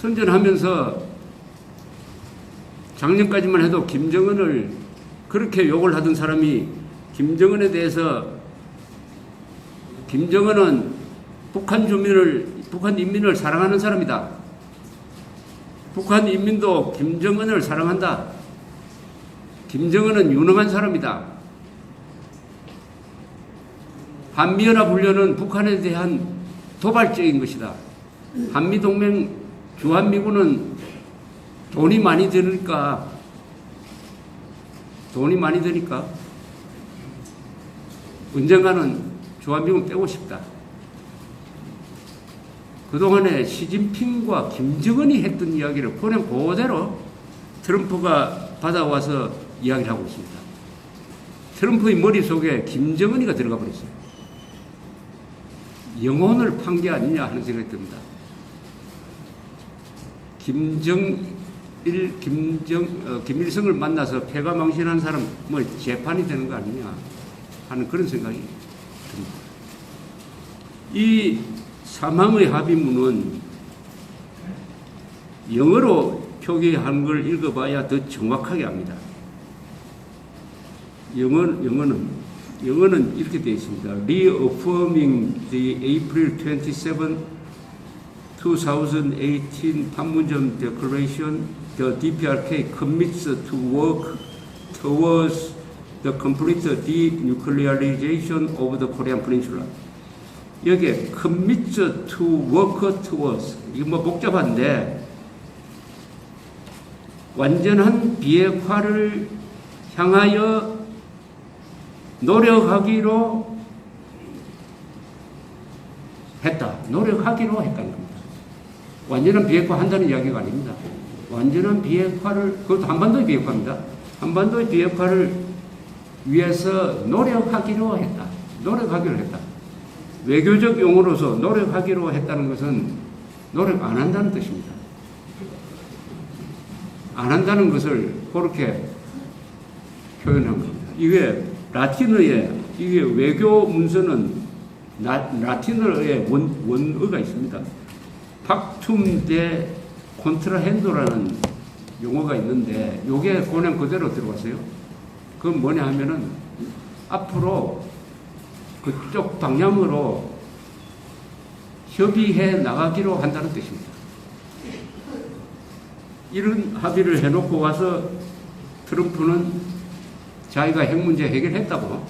선전하면서 작년까지만 해도 김정은을 그렇게 욕을 하던 사람이 김정은에 대해서 김정은은 북한 인민을 사랑하는 사람이다. 북한 인민도 김정은을 사랑한다. 김정은은 유능한 사람이다. 한미연합훈련은 북한에 대한 도발적인 것이다. 한미동맹 주한미군은 돈이 많이 드니까 언젠가는 주한미군 빼고 싶다. 그동안에 시진핑과 김정은이 했던 이야기를 그냥 그대로 트럼프가 받아와서 이야기를 하고 있습니다. 트럼프의 머릿속에 김정은이가 들어가 버렸어요. 영혼을 판 게 아니냐 하는 생각이 듭니다. 김일성을 만나서 패가망신한 사람 뭐 재판이 되는 거 아니냐 하는 그런 생각이 듭니다. 이 사망의 합의문은 영어로 표기한 걸 읽어봐야 더 정확하게 압니다. 영어는 이렇게 되어 있습니다. Reaffirming the April 27, 2018 판문점 Declaration, the DPRK commits to work towards the complete denuclearization of the Korean Peninsula. 여기에 commits to work towards, 이게 뭐 복잡한데 완전한 비핵화를 향하여 노력하기로 했다는 겁니다. 완전한 비핵화 한다는 이야기가 아닙니다. 완전한 비핵화를, 그것도 한반도의 비핵화입니다. 한반도의 비핵화를 위해서 노력하기로 했다. 외교적 용어로서 노력하기로 했다는 것은 노력 안 한다는 뜻입니다. 안 한다는 것을 그렇게 표현한 겁니다. 이게 라틴어에, 이게 외교 문서는 라틴어의 원어가 있습니다. 팍툼 데 콘트라헨도라는 용어가 있는데, 요게 그냥 그대로 들어갔어요. 그건 뭐냐 하면은, 앞으로 그쪽 방향으로 협의해 나가기로 한다는 뜻입니다. 이런 합의를 해놓고 와서 트럼프는 자기가 핵 문제 해결했다고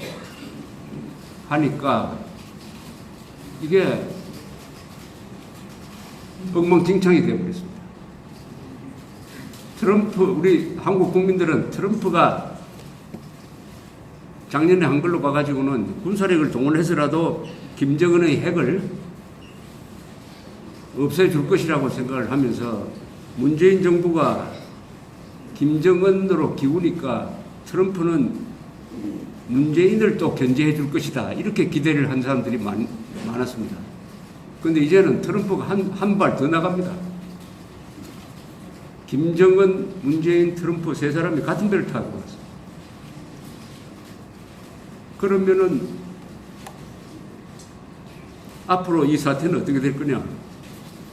하니까 이게 엉망진창이 되어버렸습니다. 우리 한국 국민들은 트럼프가 작년에 한 걸로 봐가지고는 군사력을 동원해서라도 김정은의 핵을 없애줄 것이라고 생각을 하면서 문재인 정부가 김정은으로 기우니까 트럼프는 문재인을 또 견제해 줄 것이다. 이렇게 기대를 한 사람들이 많았습니다. 그런데 이제는 트럼프가 한 발 더 나갑니다. 김정은, 문재인, 트럼프 세 사람이 같은 배를 타고 왔어요. 그러면은 앞으로 이 사태는 어떻게 될 거냐?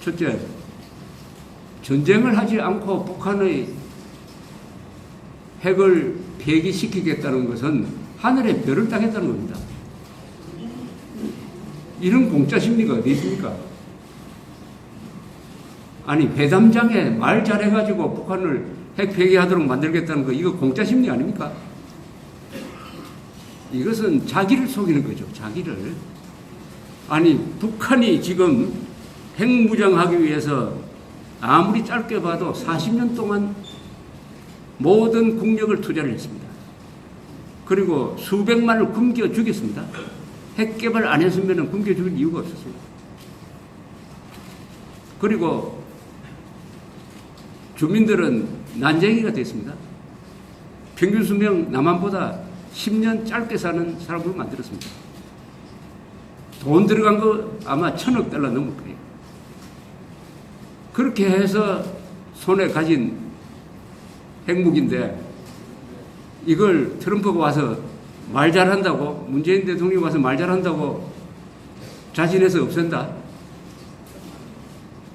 첫째, 전쟁을 하지 않고 북한의 핵을 폐기시키겠다는 것은 하늘에 별을 따겠다는 겁니다. 이런 공짜 심리가 어디 있습니까? 아니, 회담장에 말 잘해가지고 북한을 핵 폐기하도록 만들겠다는 거, 이거 공짜 심리 아닙니까? 이것은 자기를 속이는 거죠, 자기를. 아니, 북한이 지금 핵무장하기 위해서 아무리 짧게 봐도 40년 동안 모든 국력을 투자를 했습니다. 그리고 수백만을 굶겨 죽였습니다. 핵 개발 안 했으면 굶겨 죽일 이유가 없었어요. 그리고 주민들은 난쟁이가 됐습니다. 평균 수명 남한보다 10년 짧게 사는 사람을 만들었습니다. 돈 들어간 거 아마 $1,000억 넘을 거예요. 그렇게 해서 손에 가진 핵무기인데 이걸 트럼프가 와서 말 잘한다고, 문재인 대통령이 와서 말 잘한다고 자신해서 없앤다?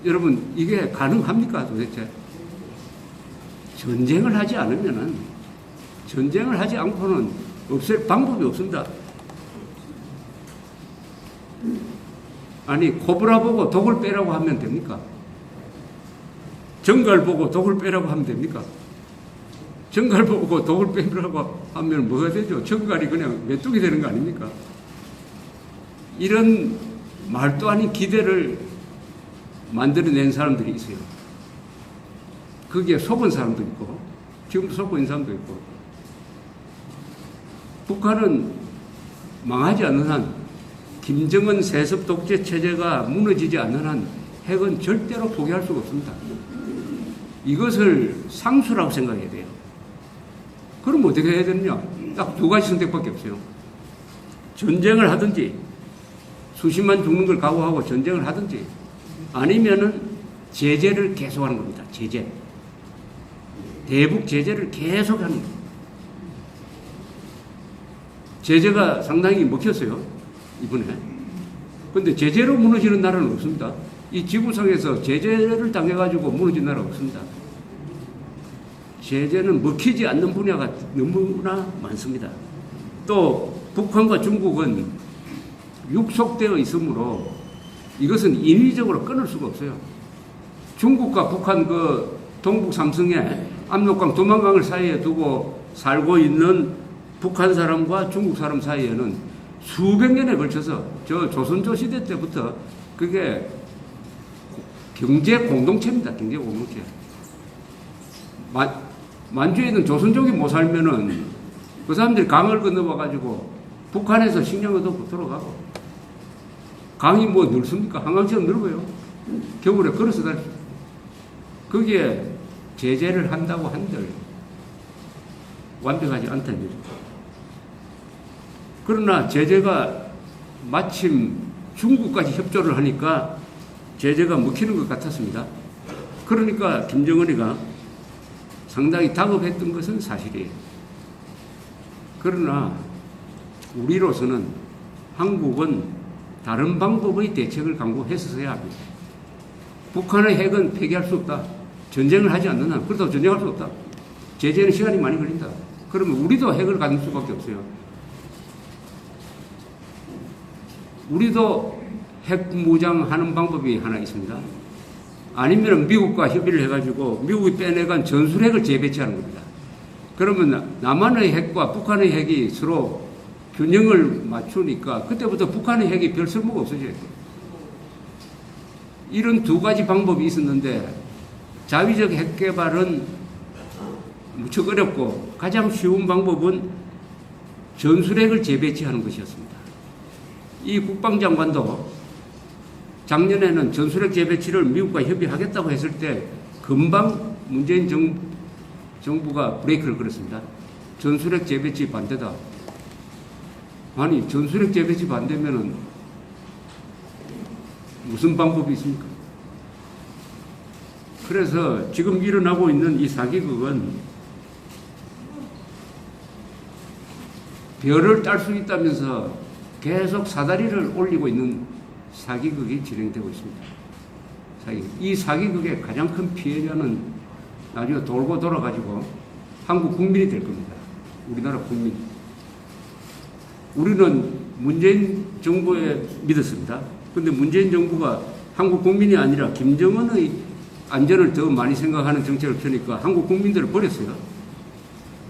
여러분, 이게 가능합니까, 도대체? 전쟁을 하지 않으면은, 전쟁을 하지 않고는 없앨 방법이 없습니다. 아니, 코브라 보고 독을 빼라고 하면 됩니까? 정갈 보고 독을 빼라고 하면 됩니까? 정갈 보고 독을 빼라고 하면 뭐가 되죠? 정갈이 그냥 메뚜기 되는 거 아닙니까? 이런 말도 아닌 기대를 만들어낸 사람들이 있어요. 거기에 속은 사람도 있고, 지금도 속고 있는 사람도 있고. 북한은 망하지 않는 한, 김정은 세습 독재 체제가 무너지지 않는 한 핵은 절대로 포기할 수가 없습니다. 이것을 상수라고 생각해야 돼요. 그럼 어떻게 해야 되느냐? 딱 두 가지 선택밖에 없어요. 전쟁을 하든지, 수십만 죽는 걸 각오하고 전쟁을 하든지, 아니면은 제재를 계속하는 겁니다. 제재. 대북 제재를 계속하는 겁니다. 제재가 상당히 먹혔어요, 이번에. 근데 제재로 무너지는 나라는 없습니다. 이 지구상에서 제재를 당해가지고 무너진 나라가 없습니다. 제재는 먹히지 않는 분야가 너무나 많습니다. 또 북한과 중국은 육속되어 있으므로 이것은 인위적으로 끊을 수가 없어요. 중국과 북한 그 동북 삼성에 압록강 두만강을 사이에 두고 살고 있는 북한 사람과 중국 사람 사이에는 수백 년에 걸쳐서 저 조선조 시대 때부터 그게 경제 공동체입니다. 경제 공동체. 만주에 있는 조선족이 못 살면은 그 사람들이 강을 건너와가지고 북한에서 식량을 얻고 들어가고, 강이 뭐 넓습니까? 한강처럼 넓어요. 겨울에 걸어서 다닐 수. 거기에 제재를 한다고 한들 완벽하지 않다는 거죠. 그러나 제재가 마침 중국까지 협조를 하니까 제재가 먹히는 것 같았습니다. 그러니까 김정은이가 상당히 다급했던 것은 사실이에요. 그러나 우리로서는, 한국은 다른 방법의 대책을 강구했어야 합니다. 북한의 핵은 폐기할 수 없다. 전쟁을 하지 않는 한, 그렇다고 전쟁할 수 없다. 제재는 시간이 많이 걸린다. 그러면 우리도 핵을 가질 수밖에 없어요. 우리도 핵 무장하는 방법이 하나 있습니다. 아니면 미국과 협의를 해가지고 미국이 빼내간 전술핵을 재배치하는 겁니다. 그러면 남한의 핵과 북한의 핵이 서로 균형을 맞추니까 그때부터 북한의 핵이 별 쓸모가 없어져요. 이런 두 가지 방법이 있었는데 자위적 핵 개발은 무척 어렵고 가장 쉬운 방법은 전술핵을 재배치하는 것이었습니다. 이 국방장관도 작년에는 전술핵 재배치를 미국과 협의하겠다고 했을 때 금방 문재인 정부가 브레이크를 걸었습니다. 전술핵 재배치 반대다. 아니, 전술핵 재배치 반대면은 무슨 방법이 있습니까? 그래서 지금 일어나고 있는 이 사기극은 별을 딸 수 있다면서 계속 사다리를 올리고 있는 사기극이 진행되고 있습니다. 이 사기극의 가장 큰 피해자는 나중에 돌고 돌아가지고 한국 국민이 될 겁니다. 우리나라 국민. 우리는 문재인 정부에 믿었습니다. 그런데 문재인 정부가 한국 국민이 아니라 김정은의 안전을 더 많이 생각하는 정책을 펴니까 한국 국민들을 버렸어요.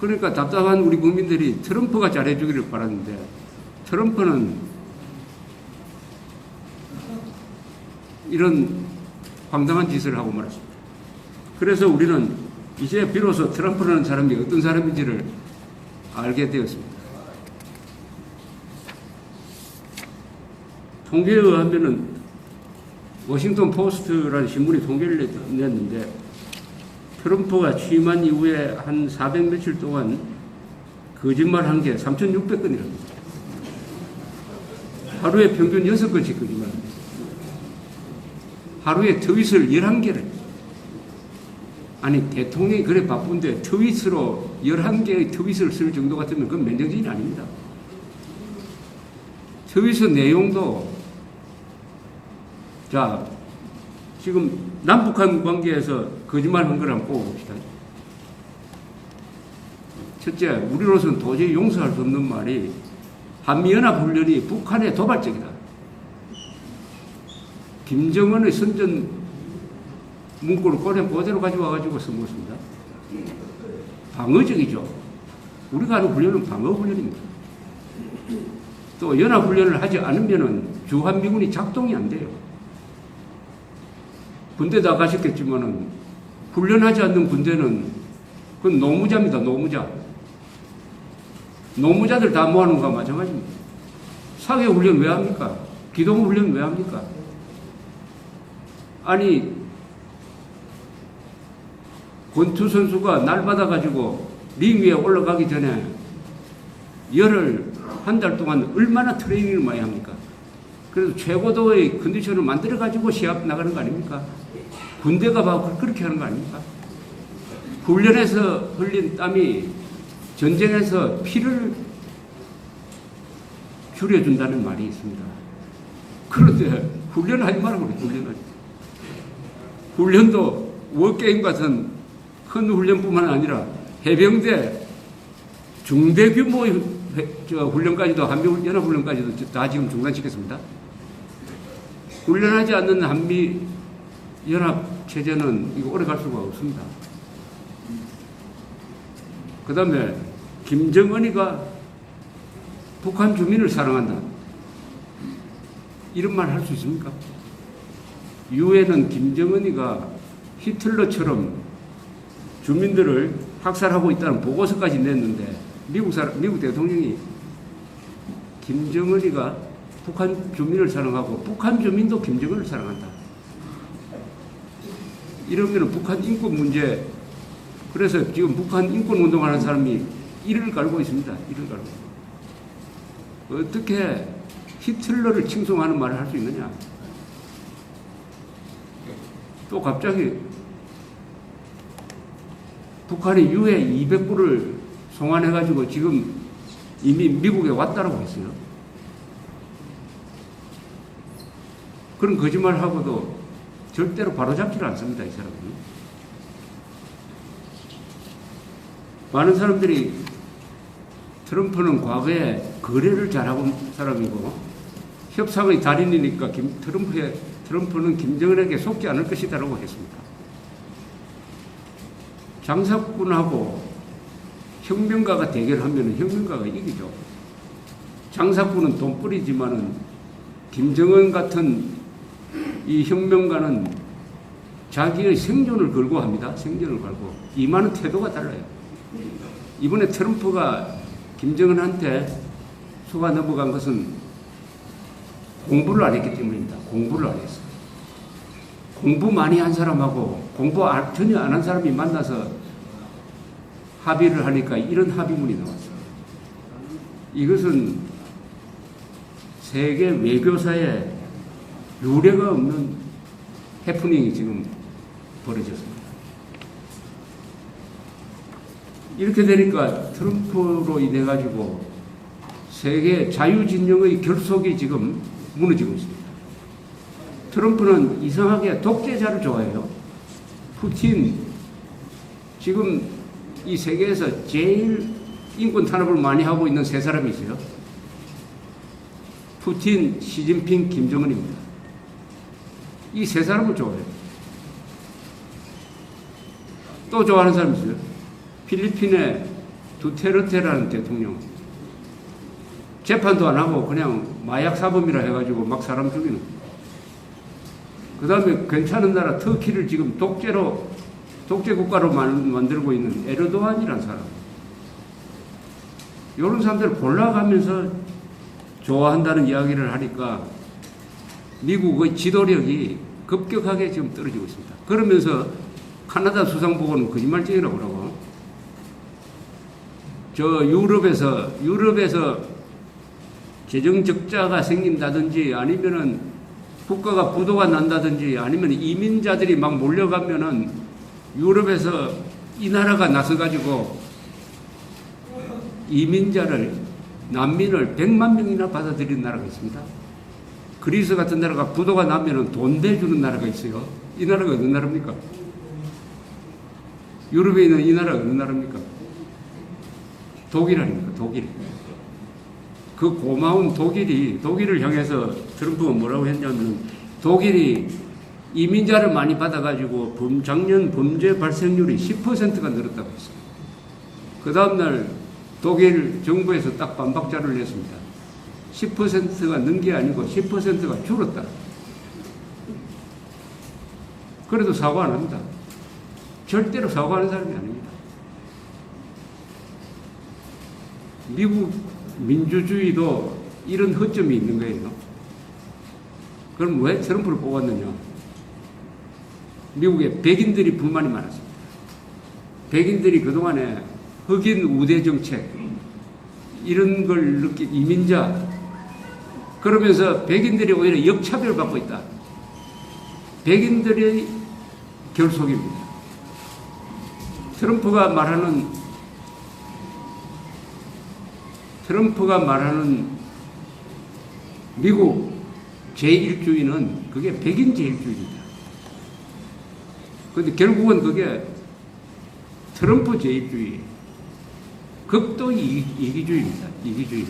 그러니까 답답한 우리 국민들이 트럼프가 잘해주기를 바랐는데 트럼프는 이런 황당한 짓을 하고 말았습니다. 그래서 우리는 이제 비로소 트럼프라는 사람이 어떤 사람인지를 알게 되었습니다. 통계에 의하면은 워싱턴 포스트라는 신문이 통계를 냈는데 트럼프가 취임한 이후에 한 400 며칠 동안 거짓말 한 게 3,600건이랍니다. 하루에 평균 6건씩 거짓말합니다. 하루에 트윗을 11개를. 아니, 대통령이 그래 바쁜데 트윗으로 11개의 트윗을 쓸 정도 같으면 그건 면역진이 아닙니다. 트윗의 내용도, 자, 지금 남북한 관계에서 거짓말한 걸 한번 뽑아봅시다. 첫째, 우리로서는 도저히 용서할 수 없는 말이 한미연합훈련이 북한의 도발적이다. 김정은의 선전 문구를 그대로 가져와가지고 써먹었습니다. 방어적이죠. 우리가 하는 훈련은 방어훈련입니다. 또 연합훈련을 하지 않으면 주한미군이 작동이 안 돼요. 군대 나가셨겠지만은 훈련하지 않는 군대는 그건 노무자입니다. 노무자. 노무자들 다 모아놓은 거와 마찬가지입니다. 사격훈련 왜 합니까? 기동훈련 왜 합니까? 아니, 권투 선수가 날 받아가지고 링 위에 올라가기 전에 한 달 동안 얼마나 트레이닝을 많이 합니까? 그래서 최고도의 컨디션을 만들어가지고 시합 나가는 거 아닙니까? 군대가 막 그렇게 하는 거 아닙니까? 훈련에서 흘린 땀이 전쟁에서 피를 줄여준다는 말이 있습니다. 그런데 훈련하지 말라고 그래요. 훈련하지. 훈련도 워게임 같은 큰 훈련뿐만 아니라 해병대 중대 규모의 훈련까지도, 한미연합훈련까지도 다 지금 중단시켰습니다. 훈련하지 않는 한미연합체제는 이거 오래 갈 수가 없습니다. 그 다음에 김정은이가 북한 주민을 사랑한다. 이런 말 할 수 있습니까? 유엔은 김정은이가 히틀러처럼 주민들을 학살하고 있다는 보고서까지 냈는데 미국 대통령이 김정은이가 북한 주민을 사랑하고 북한 주민도 김정은을 사랑한다. 이러면 북한 인권 문제, 그래서 지금 북한 인권 운동하는 사람이 이를 갈고 있습니다. 이를 갈고. 어떻게 히틀러를 칭송하는 말을 할 수 있느냐? 또 갑자기 북한이 유해 200구를 송환해가지고 지금 이미 미국에 왔다라고 했어요. 그런 거짓말하고도 절대로 바로잡지를 않습니다. 이 사람은. 많은 사람들이 트럼프는 과거에 거래를 잘하고 사람이고 협상의 달인이니까 트럼프는 김정은에게 속지 않을 것이다라고 했습니다. 장사꾼하고 혁명가가 대결하면 혁명가가 이기죠. 장사꾼은 돈벌이지만은 김정은 같은 이 혁명가는 자기의 생존을 걸고 합니다. 생존을 걸고. 임하는 태도가 달라요. 이번에 트럼프가 김정은한테 속아 넘어간 것은 공부를 안 했기 때문입니다. 공부를 안 했어요. 공부 많이 한 사람하고 공부 전혀 안 한 사람이 만나서 합의를 하니까 이런 합의문이 나왔어요. 이것은 세계 외교사에 유례가 없는 해프닝이 지금 벌어졌습니다. 이렇게 되니까 트럼프로 인해 가지고 세계 자유진영의 결속이 지금 무너지고 있습니다. 트럼프는 이상하게 독재자를 좋아해요. 푸틴, 지금 이 세계에서 제일 인권 탄압을 많이 하고 있는 세 사람이 있어요. 푸틴, 시진핑, 김정은입니다. 이 세 사람을 좋아해요. 또 좋아하는 사람이 있어요. 필리핀의 두테르테라는 대통령. 재판도 안 하고 그냥 마약 사범이라 해가지고 막 사람 죽이는. 그 다음에 괜찮은 나라 터키를 지금 독재 국가로 만들고 있는 에르도안이라는 사람. 이런 사람들을 골라가면서 좋아한다는 이야기를 하니까 미국의 지도력이 급격하게 지금 떨어지고 있습니다. 그러면서 카나다 수상보고는 거짓말쟁이라고 그러고, 유럽에서 재정 적자가 생긴다든지 아니면은 국가가 부도가 난다든지 아니면 이민자들이 막 몰려가면은 유럽에서 이 나라가 나서가지고 난민을 100만 명이나 받아들이는 나라가 있습니다. 그리스 같은 나라가 부도가 나면은 돈 내주는 나라가 있어요. 이 나라가 어느 나라입니까? 유럽에 있는 이 나라가 어느 나라입니까? 독일 아닙니까? 독일. 그 고마운 독일을 향해서 트럼프가 뭐라고 했냐면, 독일이 이민자를 많이 받아가지고 작년 범죄 발생률이 10%가 늘었다고 했어요. 그 다음날 독일 정부에서 딱 반박자를 냈습니다. 10%가 는 게 아니고 10%가 줄었다. 그래도 사과 안 합니다. 절대로 사과하는 사람이 아닙니다. 미국 민주주의도 이런 허점이 있는 거예요. 그럼 왜 트럼프를 뽑았느냐? 미국에 백인들이 불만이 많았습니다. 백인들이 그동안에 흑인 우대 정책, 이런 걸 느낀 이민자, 그러면서 백인들이 오히려 역차별을 받고 있다. 백인들의 결속입니다. 트럼프가 말하는 미국 제1주의는 그게 백인 제1주의입니다. 그런데 결국은 그게 트럼프 제1주의, 극도 이기주의입니다. 이기주의.